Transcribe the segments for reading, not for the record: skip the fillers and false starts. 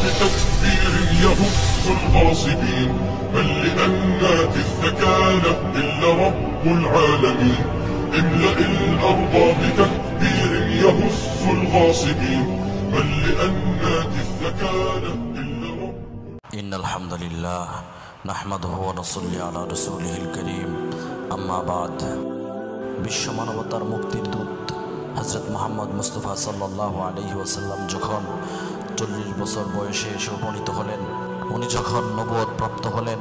بتكبير يهز الغاصبين من لأنات الثكالة إلا رب العالمين املأ الأرض بتكبير يهز الغاصبين من لأنات الثكالة إلا رب إن الحمد لله نحمده ونصلي على رسوله الكريم أما بعد বিশ্ব মানবতার মুক্তির দূত হযরত মুহাম্মদ মুস্তাফা সাল্লাল্লাহু আলাইহি ওয়াসাল্লাম যখন 40 বছর বয়সে এসে উপনীত হলেন, উনি যখন নবুয়ত প্রাপ্ত হলেন,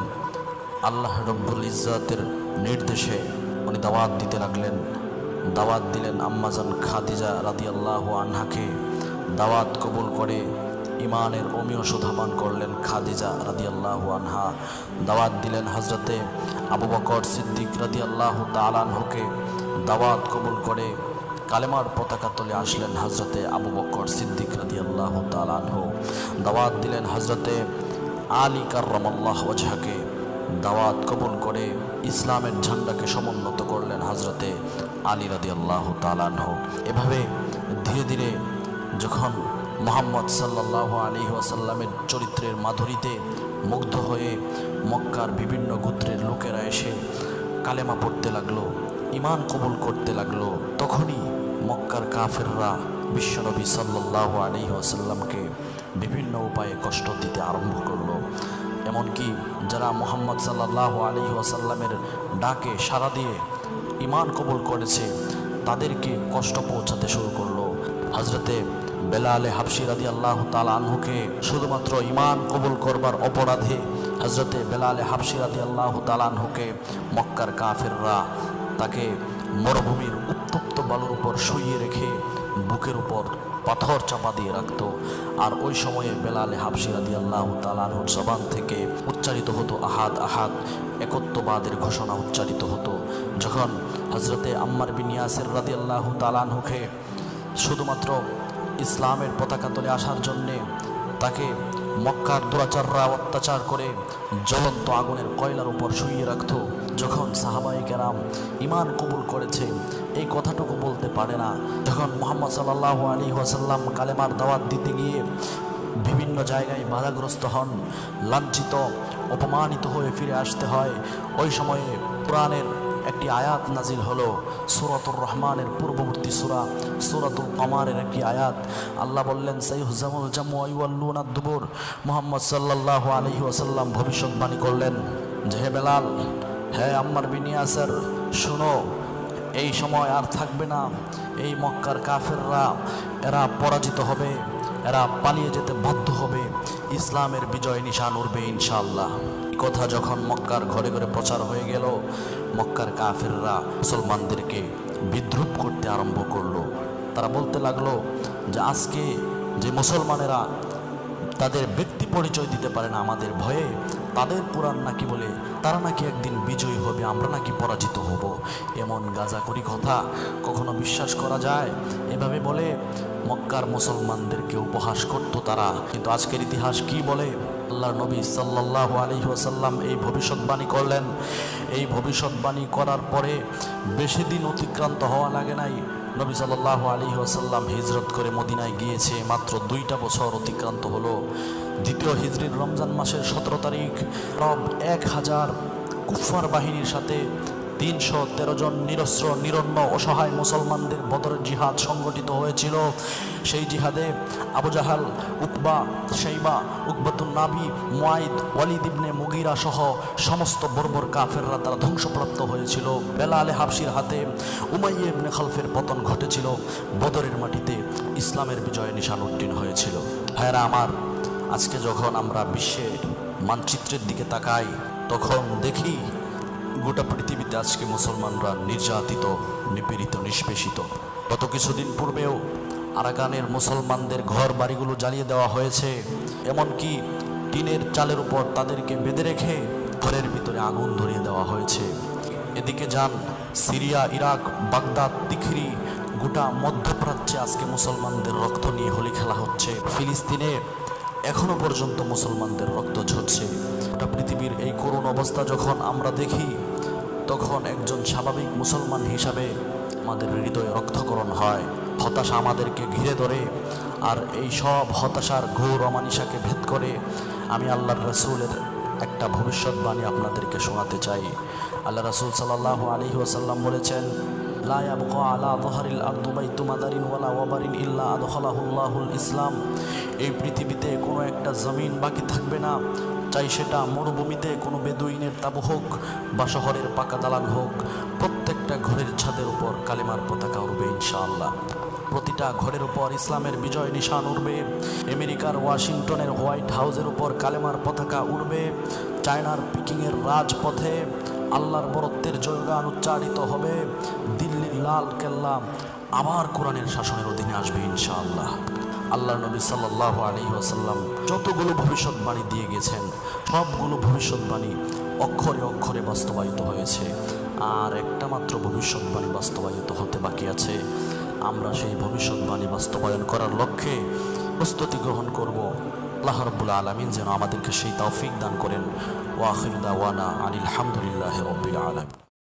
আল্লাহ রব্বুল ইজ্জাতের নির্দেশে উনি দাওয়াত দিতে লাগলেন। দাওয়াত দিলেন আম্মাজান খাদিজা রাদিয়াল্লাহু আনহাকে। দাওয়াত কবুল করে ইমানের অমীয় সুধা পান করলেন খাদিজা রাদিয়াল্লাহু আনহা। দাওয়াত দিলেন হযরতে আবু বকর সিদ্দিক রাদিয়াল্লাহু তাআলা আনহুকে। দাওয়াত কবুল করে কালেমার পতাকা তলে আসলেন হযরতে আবু বকর সিদ্দিক রাদিয়াল্লাহু তাআলা আনহু। দাওয়াত দিলেন হযরতে আলী কাররামাল্লাহু ওয়াজহাকে। দাওয়াত কবুল করে ইসলামের ঝান্ডাকে সমুন্নত করলেন হযরতে আলী রাদিয়াল্লাহু তাআলা আনহু। এভাবে ধীরে ধীরে যখন মুহাম্মদ সাল্লাল্লাহু আলাইহি ওয়াসাল্লামের চরিত্রের মাধুরীতে মুগ্ধ হয়ে মক্কার বিভিন্ন গোত্রের লোকেরা এসে কালেমা পড়তে লাগলো, ঈমান কবুল করতে লাগলো, তখনই মক্কার কাফেররা বিশ্বনবী সাল্লাল্লাহু আলাইহি ওয়াসাল্লামকে বিভিন্ন উপায়ে কষ্ট দিতে আরম্ভ করলো। এমনকি যারা মুহাম্মদ সাল্লাল্লাহু আলাইহি ওয়াসাল্লামের ডাকে সাড়া দিয়ে ঈমান কবুল করেছে তাদেরকে কষ্ট পৌঁছাতে শুরু করলো। হযরতে বেলাল হাবশী রাদিয়াল্লাহু তাআলা আনহুকে শুধুমাত্র ঈমান কবুল করবার অপরাধে হযরতে বেলাল হাবশী রাদিয়াল্লাহু তাআলা আনহুকে মক্কার কাফেররা তাকে মরুভূমির উত্তপ্ত বালুর উপর শুইয়ে রেখে বুকের উপর পাথর চাপা দিয়ে রাখত। আর ওই সময়ে বেলাল হাবশী রাদিয়াল্লাহু তাআলা আনহুর জবান থেকে উচ্চারিত হতো আহাদ আহাদ, একত্ববাদের ঘোষণা উচ্চারিত হতো। যখন হযরতে আম্মার বিন ইয়াসির রাদিয়াল্লাহু তাআলা আনহুকে শুধুমাত্র ইসলামের পতাকা তলে আসার জন্যে তাকে মক্কার দুরাচাররা অত্যাচার করে জ্বলন্ত আগুনের কয়লার উপর শুইয়ে রাখত, যখন সাহাবায়ে কেরাম ঈমান কবুল করেছে এই কথাটুকু বলতে পারে না, যখন মুহাম্মদ সাল্লাল্লাহু আলাইহি ওয়াসাল্লাম কালেমার দাওয়াত দিতে গিয়ে বিভিন্ন জায়গায় বাধাগ্রস্ত হন, লাঞ্ছিত অপমানিত হয়ে ফিরে আসতে হয়, ওই সময়ে কোরআনের একটি আয়াত নাজিল হলো, সূরাতুর রহমানের পূর্ববর্তী সূরা সূরাতুল কমারের একটি আয়াত। আল্লাহ বললেন সাইয়ুহজামুল জামউ ওয়া ইউওয়াল্লুনাদ দুবুর। মুহাম্মদ সাল্লাল্লাহু আলাইহি ওয়াসাল্লাম ভবিষ্যৎবাণী করলেন যে হে বেলাল, হে আম্মার বিন ইয়াসির, শোনো, এই সময় আর থাকবে না, এই মক্কার কাফেররা এরা পরাজিত হবে, এরা পালিয়ে যেতে বাধ্য হবে, ইসলামের বিজয় নিশান উড়বে ইনশাআল্লাহ। এই কথা যখন মক্কার ঘরে ঘরে প্রচার হয়ে গেল, মক্কার কাফেররা মুসলমানদেরকে বিদ্রুপ করতে আরম্ভ করলো। তারা বলতে লাগলো যে আজকে যে মুসলমানেরা তাদের ব্যক্তি পরিচয় দিতে পারে না আমাদের ভয়ে, তাদের কোরআন নাকি বলে তারা নাকি একদিন বিজয়ী হবে, আমরা নাকি পরাজিত হব। এমন গাঁজাখুরি কথা কখনো বিশ্বাস করা যায়? এভাবে বলে মক্কার মুসলমানদেরকে উপহাস করত তারা। কিন্তু আজকের ইতিহাস কি বলে? আল্লাহর নবী সাল্লাল্লাহু আলাইহি ওয়াসাল্লাম এই ভবিষ্যৎবাণী করলেন। এই ভবিষ্যৎবাণী করার পরে বেশি দিন অতিক্রান্ত হওয়া লাগে নাই, নবী সাল্লাল্লাহু আলাইহি ওয়াসাল্লাম হিজরত করে মদিনায় গিয়েছে। মাত্র 2টা বছর অতিক্রান্ত হলো। দ্বিতীয় হিজরির রমজান মাসের 17 তারিখ রব 1000 কুফফার বাহিনীর সাথে 313 জন নিরস্ত্র নিরন্ন অসহায় মুসলমানদের বদরের জিহাদ সংগঠিত হয়েছিল। সেই জিহাদে আবু জাহাল, উকবা, শাইবা, উকবাতুন নাবি, মুয়াইদ, ওয়ালিদ ইবনে মুগীরা সহ সমস্ত বর্বর কাফেররা তারা ধ্বংসপ্রাপ্ত হয়েছিল। বেলাল হাবশীর হাতে উমাইয়া ইবনে খালফের পতন ঘটেছিল। বদরের মাটিতে ইসলামের বিজয় নিশান উত্তীর্ণ হয়েছিল। ভাইরা আমার, আজকে যখন আমরা বিশ্বের মানচিত্রের দিকে তাকাই তখন দেখি গোটা পৃথিবীতে আজকে মুসলমানরা নির্যাতিত, নিপীড়িত, নিষ্পেষিত। গত কিছুদিন পূর্বেও আরাকানের মুসলমানদের ঘর বাড়িগুলো জ্বালিয়ে দেওয়া হয়েছে, এমনকি টিনের চালের উপর তাদেরকে বেঁধে রেখে ঘরের ভিতরে আগুন ধরিয়ে দেওয়া হয়েছে। এদিকে যান সিরিয়া, ইরাক, বাগদাদ, তিখরি, গোটা মধ্যপ্রাচ্যে আজকে মুসলমানদের রক্ত নিয়ে হোলি খেলা হচ্ছে। ফিলিস্তিনে এখনো পর্যন্ত মুসলমানদের রক্ত ঝরছে। গোটা পৃথিবীর এই করুণ অবস্থা যখন আমরা দেখি তখন একজন স্বাভাবিক মুসলমান হিসাবে আমাদের হৃদয়ে রক্তকরণ হয়, হতাশা আমাদেরকে ঘিরে ধরে। আর এই সব হতাশার ঘোর অমানিসাকে ভেদ করে আমি আল্লাহর রাসূলের একটা ভবিষ্যৎবাণী আপনাদেরকে শোনাতে চাই। আল্লাহ রাসূল সাল্লাল্লাহু আলাইহি ওয়াসাল্লাম বলেছেন, লা ইয়াবকা আলা যহরিল আরদি বাইতু মাদারিন ওয়ালা ওয়াবারিন ইল্লা আদখালাহুল্লাহুল ইসলাম। এই পৃথিবীতে কোনো একটা জমিন বাকি থাকবে না, চাই সেটা মরুভূমিতে কোনো বেদুইনের তাঁবু হোক বা শহরের পাকা দালান হোক, প্রত্যেকটা ঘরের ছাদের উপর কালেমার পতাকা উড়বে ইনশাআল্লাহ। প্রতিটা ঘরের উপর ইসলামের বিজয় নিশান উড়বে। আমেরিকার ওয়াশিংটনের হোয়াইট হাউসের উপর কালেমার পতাকা উড়বে। চায়নার পিকিংয়ের রাজপথে আল্লাহর বরত্বের জয়গান উচ্চারিত হবে। দিল্লির লাল কেল্লা আবার কোরআনের শাসনের অধীনে আসবে ইনশাআল্লাহ। আল্লাহর নবী সাল্লাল্লাহু আলাইহি ওয়াসাল্লাম যতগুলো ভবিষ্যৎবাণী দিয়ে গেছেন সবগুলো ভবিষ্যৎবাণী অক্ষরে অক্ষরে বাস্তবায়িত হয়েছে। আর একটা মাত্র ভবিষ্যৎবাণী বাস্তবায়িত হতে বাকি আছে। আমরা সেই ভবিষ্যৎবাণী বাস্তবায়ন করার লক্ষ্যে প্রস্তুতি গ্রহণ করব। আল্লাহ রাব্বুল আলামিন যেন আমাদেরকে সেই তৌফিক দান করেন। ওয়া আখিরু দাওয়ানা আনিল হামদুলিল্লাহি রাব্বিল আলামিন।